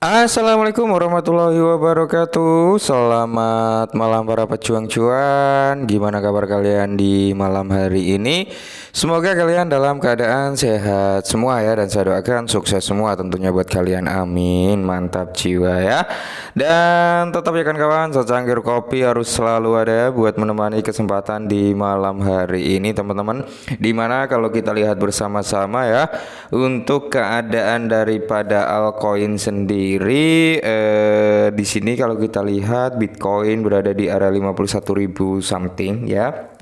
Assalamualaikum warahmatullahi wabarakatuh. Selamat malam para pejuang cuan. Gimana kabar kalian di malam hari ini? Semoga kalian dalam keadaan sehat semua ya, dan saya doakan sukses semua tentunya buat kalian. Amin. Mantap jiwa ya. Dan tetap ya kawan, secangkir kopi harus selalu ada buat menemani kesempatan di malam hari ini teman-teman. Dimana kalau kita lihat bersama-sama ya, untuk keadaan daripada altcoin sendiri, di sini kalau kita lihat Bitcoin berada di area 51.000 something ya.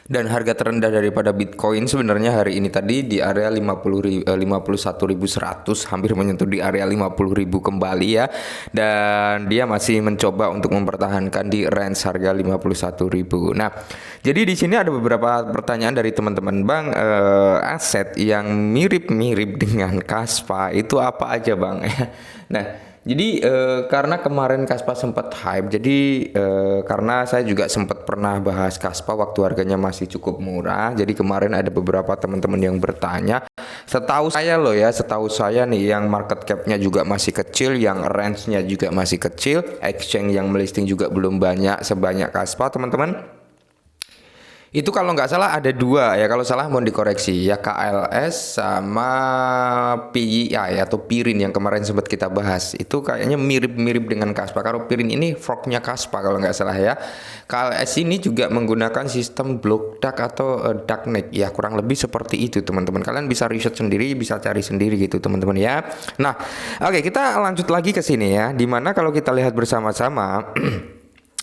Dan harga terendah daripada Bitcoin sebenarnya hari ini tadi di area 51.100, hampir menyentuh di area 50.000 kembali ya. Dan dia masih mencoba untuk mempertahankan di range harga 51.000. Nah, jadi di sini ada beberapa pertanyaan dari teman-teman, Bang. Aset yang mirip-mirip dengan Kaspa itu apa aja, Bang? Nah, jadi karena kemarin Kaspa sempat hype, jadi karena saya juga sempat pernah bahas Kaspa waktu harganya masih cukup murah. Jadi kemarin ada beberapa teman-teman yang bertanya. Setahu saya loh ya, setahu saya nih yang market cap-nya juga masih kecil, yang range-nya juga masih kecil, exchange yang melisting juga belum banyak sebanyak Kaspa, teman-teman. Itu kalau nggak salah ada dua ya, kalau salah mohon dikoreksi ya, KLS sama PII atau Pirin yang kemarin sempat kita bahas. Itu kayaknya mirip-mirip dengan Kaspa. Kalau Pirin ini forknya Kaspa kalau nggak salah ya. KLS ini juga menggunakan sistem block dark atau darknet ya, kurang lebih seperti itu teman-teman. Kalian bisa riset sendiri, bisa cari sendiri gitu teman-teman ya. Nah, oke, kita lanjut lagi ke sini ya. Dimana kalau kita lihat bersama-sama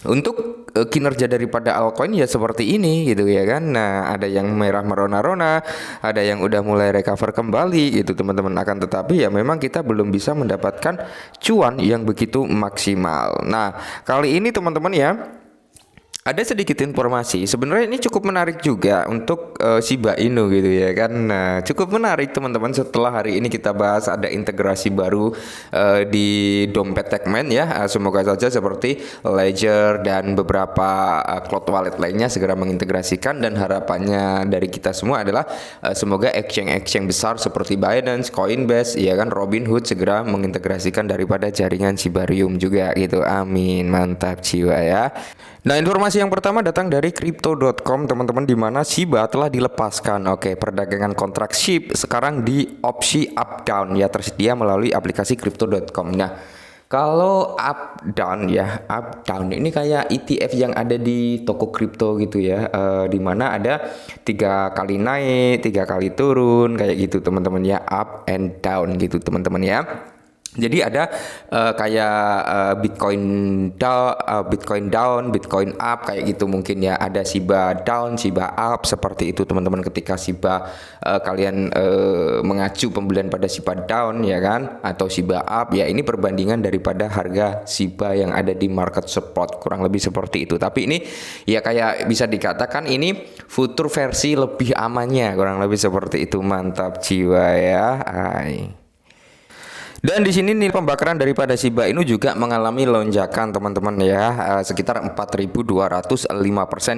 untuk kinerja daripada altcoin ya seperti ini gitu ya kan. Nah, ada yang merah merona-rona, ada yang udah mulai recover kembali gitu teman-teman. Akan tetapi ya memang kita belum bisa mendapatkan cuan yang begitu maksimal. Nah, kali ini teman-teman ya, ada sedikit informasi. Sebenarnya ini cukup menarik juga untuk Shiba Inu gitu ya kan. Nah, cukup menarik teman-teman, setelah hari ini kita bahas ada integrasi baru di dompet Techman ya. Semoga saja seperti Ledger dan beberapa cloud wallet lainnya segera mengintegrasikan, dan harapannya dari kita semua adalah semoga exchange-exchange besar seperti Binance, Coinbase ya kan, Robinhood segera mengintegrasikan daripada jaringan Shibarium juga gitu. Amin. Mantap jiwa ya. Nah, informasi yang pertama datang dari crypto.com teman-teman, di mana Shiba telah dilepaskan. Oke, perdagangan kontrak SHIB sekarang di opsi up down ya, tersedia melalui aplikasi crypto.com. Nah, kalau up down ya, up down ini kayak ETF yang ada di toko kripto gitu ya, di mana ada 3 kali naik, 3 kali turun kayak gitu teman-teman ya, up and down gitu teman-teman ya. Jadi ada Bitcoin down, Bitcoin up kayak gitu mungkin ya. Ada Shiba down, Shiba up seperti itu teman-teman. Ketika Shiba kalian mengacu pembelian pada Shiba down ya kan, atau Shiba up ya, ini perbandingan daripada harga Shiba yang ada di market spot, kurang lebih seperti itu. Tapi ini ya kayak bisa dikatakan ini futur versi lebih amannya, kurang lebih seperti itu. Mantap jiwa ya. Dan di sini nilai pembakaran daripada Shiba Inu juga mengalami lonjakan teman-teman ya, sekitar 4.205%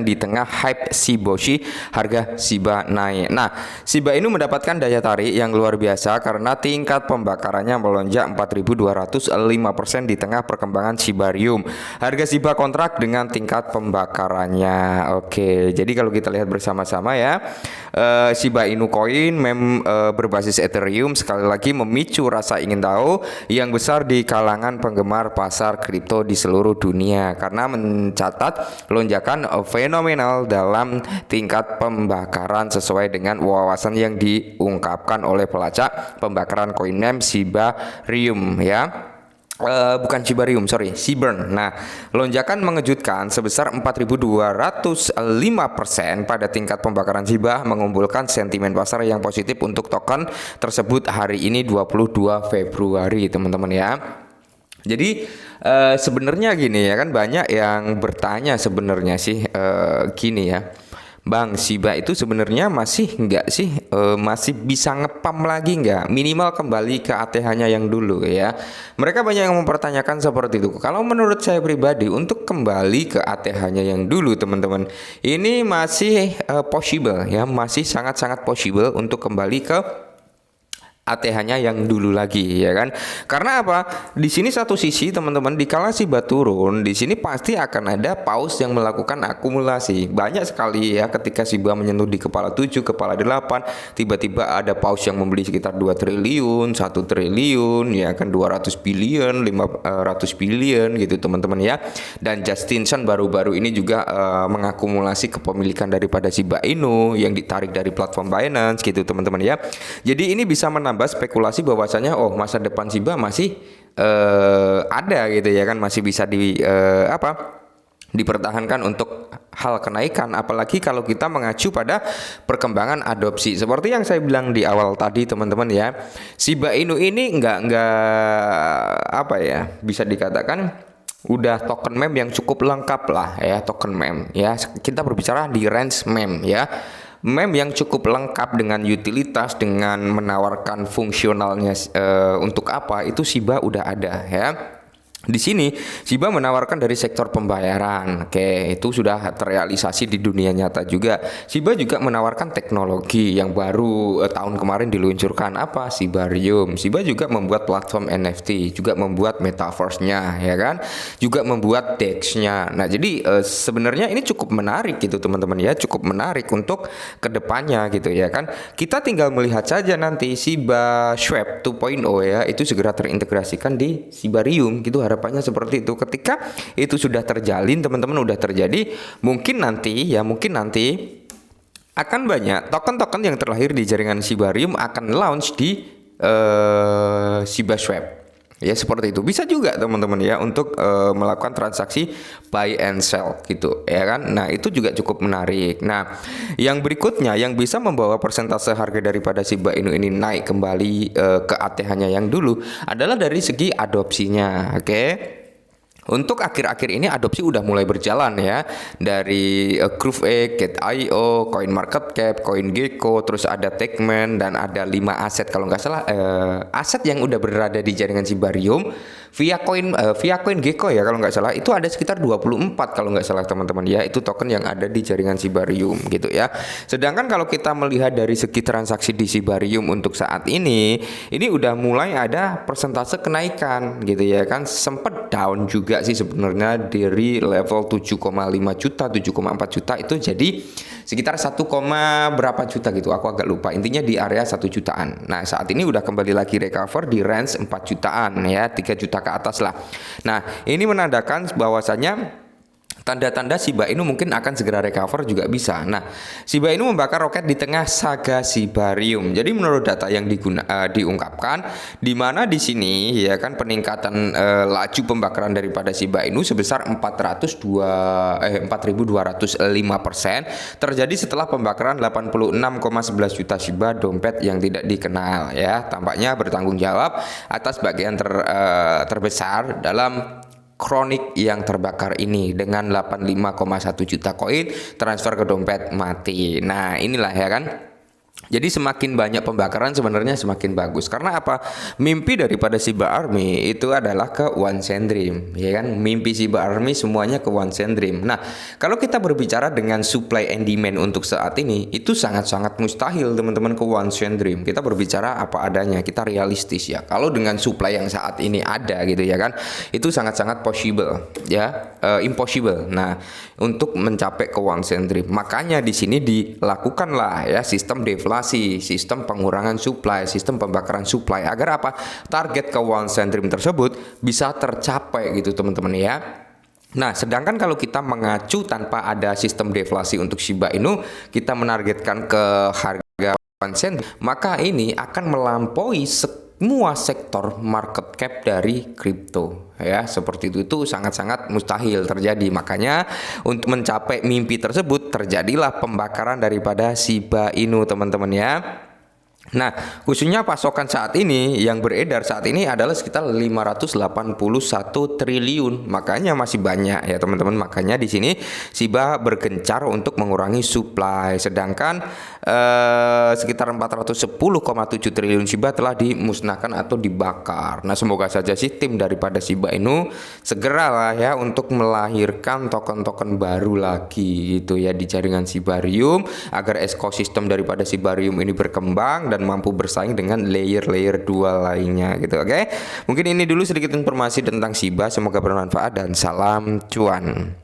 di tengah hype Shiboshi, harga Shiba naik. Nah, Shiba Inu mendapatkan daya tarik yang luar biasa karena tingkat pembakarannya melonjak 4.205% di tengah perkembangan Shibarium. Harga Shiba kontrak dengan tingkat pembakarannya. Oke, jadi kalau kita lihat bersama-sama ya, Shiba Inu coin berbasis Ethereum sekali lagi memicu rasa ingin tahu yang besar di kalangan penggemar pasar kripto di seluruh dunia karena mencatat lonjakan fenomenal dalam tingkat pembakaran sesuai dengan wawasan yang diungkapkan oleh pelacak pembakaran koin name Shibarium ya. Bukan Shibarium, sorry, Shibern. Nah, lonjakan mengejutkan sebesar 4.205% pada tingkat pembakaran Shiba mengumpulkan sentimen pasar yang positif untuk token tersebut hari ini 22 Februari teman-teman ya. Jadi sebenarnya gini ya kan, banyak yang bertanya sebenarnya sih gini ya, Bang, Shiba itu sebenarnya masih nggak sih, masih bisa ngepam lagi nggak? Minimal kembali ke ATH-nya yang dulu ya. Mereka banyak yang mempertanyakan seperti itu. Kalau menurut saya pribadi, untuk kembali ke ATH-nya yang dulu teman-teman, ini masih possible ya, masih sangat-sangat possible untuk kembali ke ATH-nya yang dulu lagi, ya kan? Karena apa? Di sini satu sisi teman-teman, dikala Shiba turun, di sini pasti akan ada paus yang melakukan akumulasi. Banyak sekali ya ketika Shiba menyentuh di kepala 7, kepala 8, tiba-tiba ada paus yang membeli sekitar 2 triliun, 1 triliun, ya kan, 200 billion, 500 billion gitu teman-teman ya. Dan Justin Sun baru-baru ini juga mengakumulasi kepemilikan daripada Shiba Inu yang ditarik dari platform Binance gitu teman-teman ya. Jadi ini bisa menambah spekulasi bahwasanya masa depan Shiba masih ada gitu ya kan, masih bisa dipertahankan untuk hal kenaikan, apalagi kalau kita mengacu pada perkembangan adopsi seperti yang saya bilang di awal tadi teman-teman ya. Shiba Inu ini nggak bisa dikatakan udah token meme yang cukup lengkap lah ya, token meme ya. Kita berbicara di range meme ya. Meme yang cukup lengkap dengan utilitas, dengan menawarkan fungsionalnya untuk apa, itu Shiba udah ada ya. Di sini Shiba menawarkan dari sektor pembayaran. Oke, itu sudah terrealisasi di dunia nyata juga. Shiba juga menawarkan teknologi yang baru tahun kemarin diluncurkan, apa? Shibarium. Shiba juga membuat platform NFT, juga membuat metaverse-nya ya kan, juga membuat DEX-nya. Nah, jadi sebenarnya ini cukup menarik gitu teman-teman ya, cukup menarik untuk kedepannya gitu ya kan. Kita tinggal melihat saja nanti Shiba Swap 2.0 ya, itu segera terintegrasikan di Shibarium gitu. Harapannya seperti itu. Ketika itu sudah terjalin teman-teman, udah terjadi, mungkin nanti akan banyak token-token yang terlahir di jaringan Shibarium akan launch di Shiba Swap. Ya seperti itu. Bisa juga teman-teman ya untuk melakukan transaksi buy and sell gitu ya kan. Nah, itu juga cukup menarik. Nah, yang berikutnya yang bisa membawa persentase harga daripada Shiba Inu ini naik kembali ke ATH-nya yang dulu adalah dari segi adopsinya. Oke. Untuk akhir-akhir ini adopsi udah mulai berjalan ya, dari Groove, Gate.io, CoinMarketCap, CoinGecko, terus ada Techman, dan ada 5 aset kalau nggak salah, aset yang udah berada di jaringan Shibarium via CoinGecko ya kalau nggak salah, itu ada sekitar 24 kalau nggak salah teman-teman ya, itu token yang ada di jaringan Shibarium gitu ya. Sedangkan kalau kita melihat dari segi transaksi di Shibarium untuk saat ini udah mulai ada persentase kenaikan gitu ya kan, sempet down juga sih sebenarnya dari level 7,5 juta, 7,4 juta itu jadi sekitar 1, berapa juta gitu, aku agak lupa, intinya di area 1 jutaan. Nah, saat ini udah kembali lagi recover di range 4 jutaan ya, 3 juta ke atas lah. Nah, ini menandakan bahwasanya tanda-tanda Shiba Inu mungkin akan segera recover juga bisa. Nah, Shiba Inu membakar roket di tengah saga Shibarium. Jadi menurut data yang diungkapkan, di mana di sini ya kan peningkatan laju pembakaran daripada Shiba Inu sebesar 4.205% terjadi setelah pembakaran 86,11 juta Shiba dompet yang tidak dikenal ya. Tampaknya bertanggung jawab atas bagian terbesar dalam kronik yang terbakar ini dengan 85,1 juta koin transfer ke dompet mati. Nah, inilah ya kan. Jadi semakin banyak pembakaran sebenarnya semakin bagus. Karena apa? Mimpi daripada Shiba Army itu adalah ke One Chain Dream, ya kan? Mimpi Shiba Army semuanya ke One Chain Dream. Nah, kalau kita berbicara dengan supply and demand untuk saat ini, itu sangat-sangat mustahil teman-teman ke One Chain Dream. Kita berbicara apa adanya, kita realistis ya. Kalau dengan supply yang saat ini ada gitu ya kan, itu sangat-sangat possible ya, impossible. Nah, untuk mencapai ke One Chain Dream, makanya di sini dilakukanlah ya sistem deflasi, sistem pengurangan supply, sistem pembakaran supply agar apa? Target ke One Chain Dream tersebut bisa tercapai gitu teman-teman ya. Nah, sedangkan kalau kita mengacu tanpa ada sistem deflasi untuk Shiba Inu, kita menargetkan ke harga One Chain, maka ini akan melampaui semua sektor market cap dari kripto ya. Seperti itu sangat-sangat mustahil terjadi. Makanya untuk mencapai mimpi tersebut terjadilah pembakaran daripada Shiba Inu teman-teman ya. Nah, khususnya pasokan saat ini yang beredar saat ini adalah sekitar 581 triliun. Makanya masih banyak ya teman-teman. Makanya di sini Shiba bergencar untuk mengurangi supply. Sedangkan sekitar 410,7 triliun Shiba telah dimusnahkan atau dibakar. Nah, semoga saja sih tim daripada Shiba Inu segeralah ya untuk melahirkan token-token baru lagi gitu ya di jaringan Shibarium agar ekosistem daripada Shibarium ini berkembang dan dan mampu bersaing dengan layer-layer 2 lainnya gitu. Oke. Mungkin ini dulu sedikit informasi tentang Shiba, semoga bermanfaat dan salam cuan.